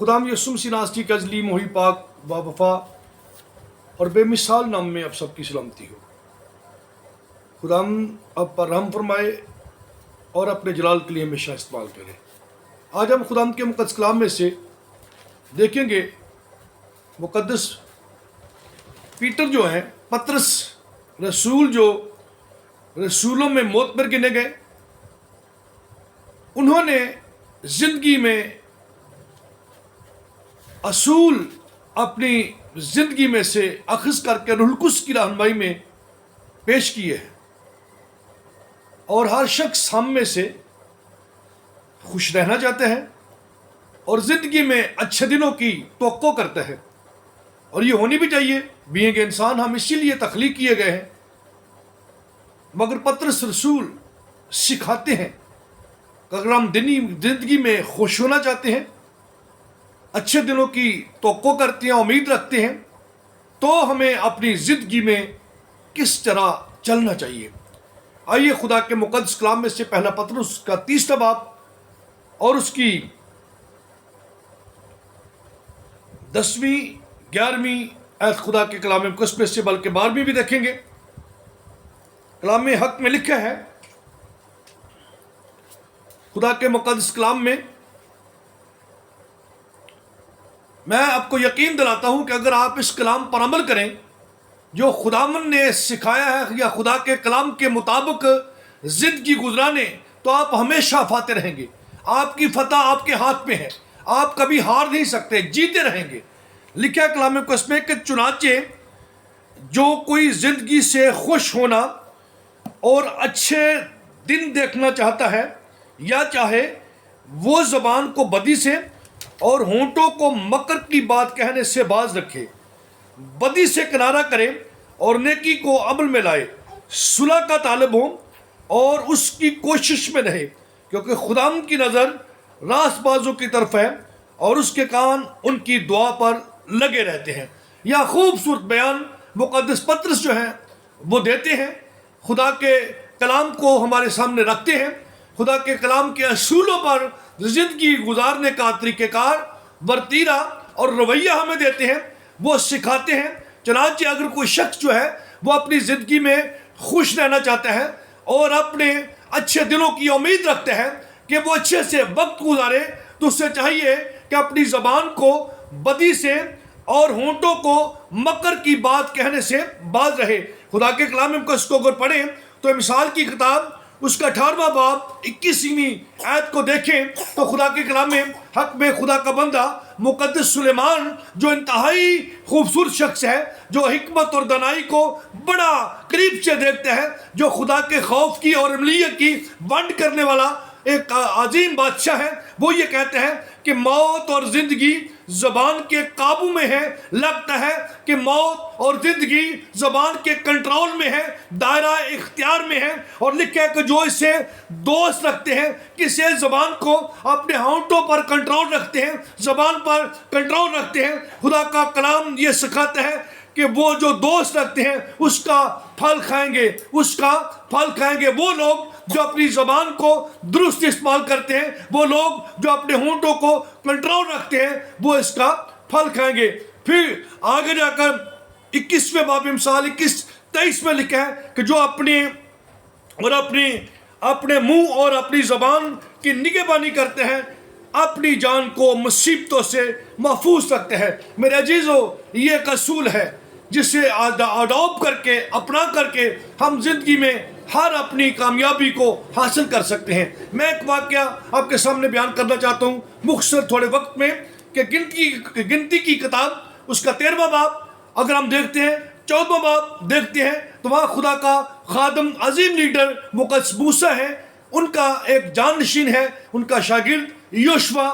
खुदाम यसुम सिनास्ती के अजली मोही पाक बावफा और बेमिसाल नाम में आप सबकी सलामती हो। खुदाम अब पर रहम फरमाए और अपने जलाल के लिए हमेशा इस्तेमाल करें। आज हम खुदाम के मुक़द्दस कलाम में से देखेंगे मुक़द्दस पीटर जो हैं, पतरस रसूल जो रसूलों में मोतबर गिने गए, उन्होंने ज़िंदगी में असूल अपनी ज़िंदगी में से अख़ज़ करके रूहुल कुद्स की रहनुमाई में पेश किए हैं और हर शख्स हम में से खुश रहना चाहते हैं और ज़िंदगी में अच्छे दिनों की तवक्को करते हैं, और ये होनी भी चाहिए। बीइंग इंसान हम इसीलिए तख्लीक किए गए हैं। मगर पतरस रसूल सिखाते हैं कि अगर हम ज़िंदगी में खुश होना चाहते हैं, अच्छे दिनों की तवक्को करते हैं, उम्मीद रखते हैं, तो हमें अपनी ज़िंदगी में किस तरह चलना चाहिए। आइए खुदा के मुक़द्दस कलाम में से पहला पतरस का 30वां बाब और उसकी 10वीं 11वीं आयत खुदा के कलाम मुक़द्दस में से बल्कि 12वीं भी देखेंगे। कलाम हक में लिखा है, खुदा के मुक़द्दस कलाम में, मैं आपको यकीन दिलाता हूं कि अगर आप इस कलाम पर अमल करें जो खुदावन ने सिखाया है या खुदा के कलाम के मुताबिक ज़िंदगी गुजराने, तो आप हमेशा फाते रहेंगे। आपकी फतह आपके हाथ में है, आप कभी हार नहीं सकते, जीते रहेंगे। लिखा कलाम में कसमें कि चुनाचे जो कोई ज़िंदगी से खुश होना और अच्छे दिन देखना चाहता है, या चाहे वो ज़बान को बदी से और होंठों को मकर की बात कहने से बाज रखे, बदी से किनारा करे और नेकी को अमल में लाए, सुलह का तालिब हो और उसकी कोशिश में रहे, क्योंकि खुदाम की नज़र रास्तबाजों की तरफ है और उसके कान उनकी दुआ पर लगे रहते हैं। यह खूबसूरत बयान मुक़द्दस पतरस जो हैं वो देते हैं, खुदा के कलाम को हमारे सामने रखते हैं, खुदा के कलाम के असूलों पर ज़िंदगी गुजारने का तरीक़ेकार, वर्तीरा और रवैया हमें देते हैं, वो सिखाते हैं। चनांचे अगर कोई शख्स जो है वो अपनी ज़िंदगी में खुश रहना चाहता है और अपने अच्छे दिनों की उम्मीद रखते हैं कि वो अच्छे से वक्त गुजारे, तो उससे चाहिए कि अपनी ज़बान को बदी से और होंठों को मकर की बात कहने से बाज रहे। खुदा के कलाम में इसको अगर पढ़ें तो मिसाल की किताब उसका 18वां बाब 21वीं आयत को देखें तो खुदा के कलाम में हक में खुदा का बंदा मुक़द्दस सुलेमान जो इंतहाई खूबसूरत शख्स है, जो हिकमत और दनाई को बड़ा करीब से देखता है, जो खुदा के खौफ की और अमलियत की वंड करने वाला एक अजीम बादशाह है, वो ये कहते हैं कि मौत और ज़िंदगी ज़बान के काबू में है। लगता है कि मौत और ज़िंदगी ज़बान के कंट्रोल में है, दायरा इख्तियार में है। और लिखा है कि जो इसे दोस्त रखते हैं, किसे ज़बान को अपने होंठों पर कंट्रोल रखते हैं, ज़बान पर कंट्रोल रखते हैं, खुदा का कलाम ये सिखाता है कि वो जो दोस्त रखते हैं उसका फल खाएंगे, उसका फल खाएंगे। वो लोग जो अपनी ज़बान को दुरुस्त इस्तेमाल करते हैं, वो लोग जो अपने होंठों को कंट्रोल रखते हैं, वो इसका फल खाएंगे। फिर आगे जाकर 21वें बाब मिसाल 21-23 में लिखा है कि जो अपने मुंह और अपनी ज़बान की निगहबानी करते हैं, अपनी जान को मुसीबतों से महफूज रखते हैं। मेरे अजीज़ों, ये एक असूल है जिसे अडॉप्ट करके, अपना करके हम जिंदगी में हर अपनी कामयाबी को हासिल कर सकते हैं। मैं एक वाक़या आपके सामने बयान करना चाहता हूँ मुख्तसर थोड़े वक्त में कि गिनती की किताब उसका 13वां बाब अगर हम देखते हैं, 14वां बाब देखते हैं, तो वहाँ खुदा का खादम अजीम लीडर मुक़द्दस मूसा है, उनका एक जाननशीन है, उनका शागिर्द योशुआ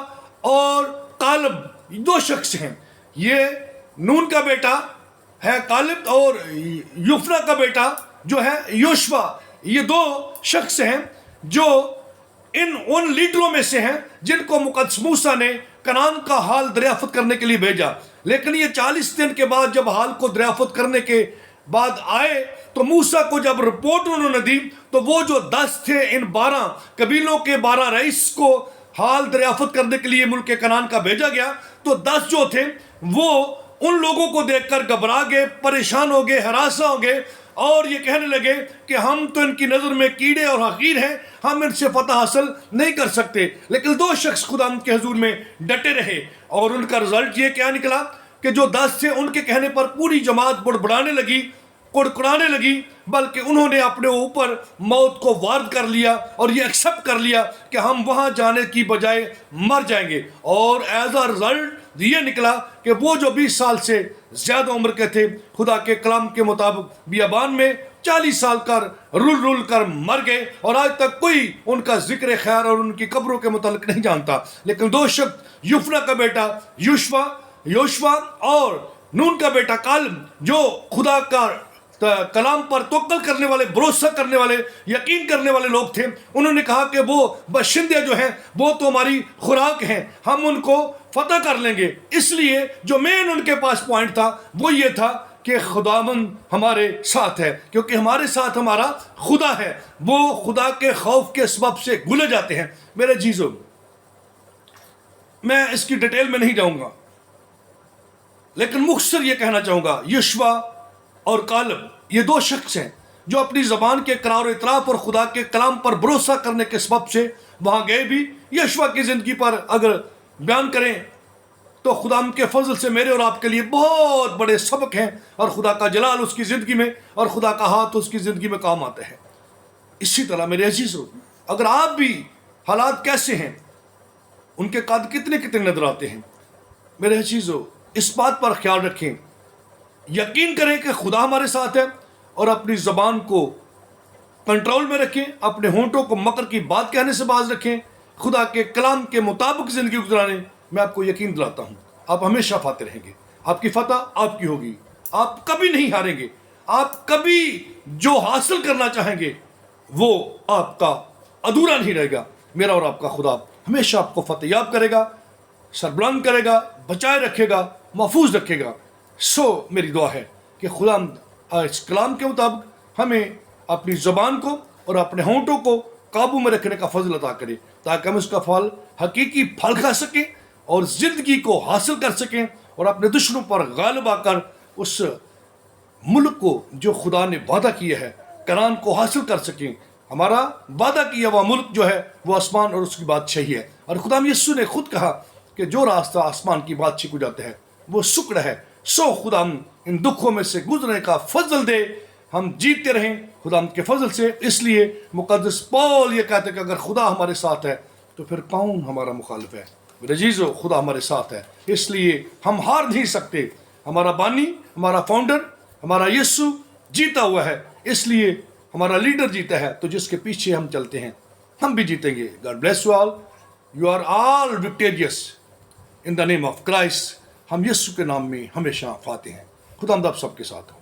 और कालेब, 2 शख्स हैं। ये नून का बेटा है कालेब और युफना का बेटा जो है योशुआ। ये 2 शख्स हैं जो उन लीडरों में से हैं जिनको मुक़द्दस मूसा ने कनान का हाल दरियाफ़त करने के लिए भेजा। लेकिन ये 40 दिन के बाद जब हाल को दरियाफ़त करने के बाद आए तो मूसा को जब रिपोर्ट उन्होंने दी तो वो जो 10 थे, इन 12 कबीलों के 12 रईस को حال دریافت کرنے کے لیے ملک کنعان کا بھیجا گیا تو 10 جو تھے وہ ان لوگوں کو دیکھ کر گھبرا گئے، پریشان ہو گئے، ہراساں ہو گئے اور یہ کہنے لگے کہ ہم تو ان کی نظر میں کیڑے اور حقیر ہیں، ہم ان سے فتح حاصل نہیں کر سکتے۔ لیکن 2 شخص خدا کے حضور میں ڈٹے رہے اور ان کا رزلٹ یہ کیا نکلا کہ جو 10 تھے ان کے کہنے پر پوری جماعت بڑبڑانے لگی، کڑکڑانے لگی، بلکہ انہوں نے اپنے اوپر موت کو وارد کر لیا اور یہ ایکسپٹ کر لیا کہ ہم وہاں جانے کی بجائے مر جائیں گے۔ اور ایز اے رزلٹ یہ نکلا کہ وہ جو 20 سال سے زیادہ عمر کے تھے خدا کے کلام کے مطابق بیابان میں 40 سال کر رول کر مر گئے، اور آج تک کوئی ان کا ذکر خیر اور ان کی قبروں کے متعلق نہیں جانتا۔ لیکن 2 شخص، یوفنا کا بیٹا یوشوا اور نون کا بیٹا کالب، جو خدا کا کلام پر توکل کرنے والے، بھروسہ کرنے والے، یقین کرنے والے لوگ تھے، انہوں نے کہا کہ وہ باشندے جو ہیں وہ تو ہماری خوراک ہیں، ہم ان کو فتح کر لیں گے۔ اس لیے جو مین ان کے پاس پوائنٹ تھا وہ یہ تھا کہ خداوند ہمارے ساتھ ہے، کیونکہ ہمارے ساتھ ہمارا خدا ہے۔ وہ خدا کے خوف کے سبب سے گھلے جاتے ہیں۔ میرے جیزو، میں اس کی ڈیٹیل میں نہیں جاؤں گا، لیکن مختصر یہ کہنا چاہوں گا، یشوا اور کالب یہ 2 شخص ہیں جو اپنی زبان کے اقرار و اعتراف اور خدا کے کلام پر بھروسہ کرنے کے سبب سے وہاں گئے بھی۔ یشوا کی زندگی پر اگر بیان کریں تو خدا کے فضل سے میرے اور آپ کے لیے بہت بڑے سبق ہیں، اور خدا کا جلال اس کی زندگی میں اور خدا کا ہاتھ اس کی زندگی میں کام آتا ہے۔ اسی طرح میرے عزیزو، اگر آپ بھی حالات کیسے ہیں، ان کے قد کتنے نظر آتے ہیں، میرے عزیزو اس بات پر خیال رکھیں، یقین کریں کہ خدا ہمارے ساتھ ہے، اور اپنی زبان کو کنٹرول میں رکھیں، اپنے ہونٹوں کو مکر کی بات کہنے سے باز رکھیں، خدا کے کلام کے مطابق زندگی گزاریں۔ میں آپ کو یقین دلاتا ہوں آپ ہمیشہ فاتح رہیں گے، آپ کی فتح آپ کی ہوگی، آپ کبھی نہیں ہاریں گے، آپ کبھی جو حاصل کرنا چاہیں گے وہ آپ کا ادھورا نہیں رہے گا۔ میرا اور آپ کا خدا ہمیشہ آپ کو فتح یاب کرے گا، سربلند کرے گا، بچائے رکھے گا، محفوظ رکھے گا۔ میری دعا ہے کہ خدا اس کلام کے مطابق ہمیں اپنی زبان کو اور اپنے ہونٹوں کو قابو میں رکھنے کا فضل عطا کرے، تاکہ ہم اس کا پھل، حقیقی پھل کھا سکیں اور زندگی کو حاصل کر سکیں، اور اپنے دشمنوں پر غالب آ کر اس ملک کو جو خدا نے وعدہ کیا ہے، کنعان کو حاصل کر سکیں۔ ہمارا وعدہ کیا ہوا ملک جو ہے وہ آسمان اور اس کی بادشاہی ہے، اور خدا یسوع نے خود کہا کہ جو راستہ آسمان کی بادشاہی کو جاتا ہے وہ سکڑ ہے۔ خدا ان دکھوں میں سے گزرنے کا فضل دے، ہم جیتے رہیں خدا کے فضل سے۔ اس لیے مقدس پول یہ کہتے ہیں کہ اگر خدا ہمارے ساتھ ہے تو پھر کون ہمارا مخالف ہے؟ میرے عزیزو، خدا ہمارے ساتھ ہے، اس لیے ہم ہار نہیں سکتے۔ ہمارا بانی، ہمارا فاؤنڈر، ہمارا یسوع جیتا ہوا ہے، اس لیے ہمارا لیڈر جیتا ہے، تو جس کے پیچھے ہم چلتے ہیں ہم بھی جیتیں گے۔ God bless you all, you are all victorious in the name of Christ. ہم یسوع کے نام میں ہمیشہ فاتح ہیں۔ خدا آپ سب کے ساتھ۔